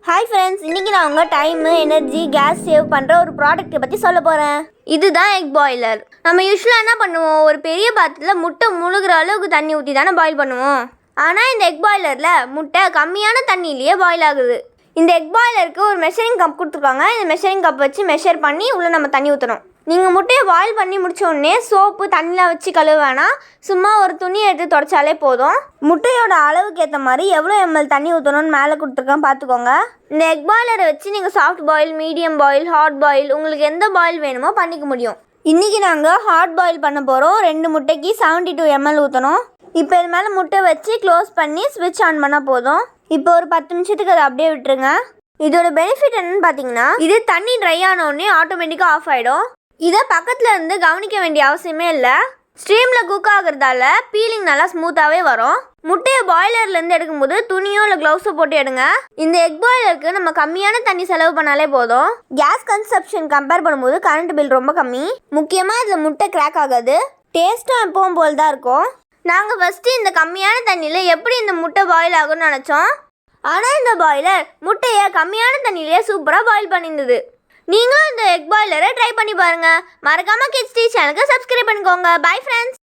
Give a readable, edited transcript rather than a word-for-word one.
Hi friends, இன்றைக்கி நான் உங்கள் டைமு எனர்ஜி கேஸ் சேவ் பண்ணுற ஒரு ப்ராடக்ட்டை பற்றி சொல்ல போகிறேன். இதுதான் எக் பாய்லர். நம்ம யூஸ்வலாக என்ன பண்ணுவோம், ஒரு பெரிய பாத்திரத்தில் முட்டை முழுகிற அளவுக்கு தண்ணி ஊற்றி தானே பாயில் பண்ணுவோம். ஆனால் இந்த எக் பாய்லரில் முட்டை கம்மியான தண்ணியிலேயே பாயில் ஆகுது. இந்த எக் பாய்லருக்கு ஒரு மெஷரிங் கப் கொடுத்துருக்காங்க. இந்த மெஷரிங் கப் வச்சு மெஷர் பண்ணி உள்ளே நம்ம தண்ணி ஊற்றணும். நீங்கள் முட்டையை பாயில் பண்ணி முடித்தோடனே சோப்பு தண்ணியில் வச்சு கழுவ வேணாம். சும்மா ஒரு துணி எடுத்து தொடச்சாலே போதும். முட்டையோட அளவுக்கு ஏற்ற மாதிரி எவ்வளோ ml தண்ணி ஊற்றணும்னு மேலே கொடுத்துருக்கேன், பார்த்துக்கோங்க. இந்த எக் பாய்லரை வச்சு நீங்கள் soft boil, medium boil, hot boil, உங்களுக்கு எந்த பாயில் வேணுமோ பண்ணிக்க முடியும். இன்றைக்கி நாங்கள் ஹாட் பாயில் பண்ண போகிறோம். 2 முட்டைக்கு 72 ml ஊற்றணும். இப்போ இது மேலே முட்டை வச்சு க்ளோஸ் பண்ணி ஸ்விட்ச் ஆன் பண்ணால் போதும். இப்போ ஒரு 10 நிமிஷத்துக்கு அதை அப்படியே விட்டுருங்க. இதோட பெனிஃபிட் என்னன்னு பார்த்தீங்கன்னா, இது தண்ணி ட்ரை ஆனோடனே ஆட்டோமேட்டிக்காக ஆஃப் ஆகிடும். இதை பக்கத்தில் இருந்து கவனிக்க வேண்டிய அவசியமே இல்லை. ஸ்ட்ரீமில் குக் ஆகுறதால பீலிங் நல்லா ஸ்மூத்தாகவே வரும். முட்டையை பாய்லர்லேருந்து எடுக்கும்போது துணியோ இல்லை க்ளவுஸோ போட்டு எடுங்க. இந்த எக் பாய்லருக்கு நம்ம கம்மியான தண்ணி செலவு பண்ணாலே போதும். கேஸ் கன்சப்ஷன் கம்பேர் பண்ணும்போது கரண்ட் பில் ரொம்ப கம்மி. முக்கியமாக இதில் முட்டை கிராக் ஆகாது. டேஸ்ட்டும் எப்பவும் போல் தான் இருக்கும். நாங்கள் ஃபஸ்ட்டு இந்த கம்மியான தண்ணியில் எப்படி இந்த முட்டை பாயில் ஆகும்னு நினச்சோம். ஆனால் இந்த பாய்லர் முட்டையை கம்மியான தண்ணியிலே சூப்பராக பாயில் பண்ணியிருந்தது. நீங்களும் இந்த எக் பாய்லரை ட்ரை பண்ணி பாருங்கள். மறக்காமல் கிட்ஸ் டீ சேனலுக்கு சப்ஸ்கிரைப் பண்ணிக்கோங்க. Bye friends.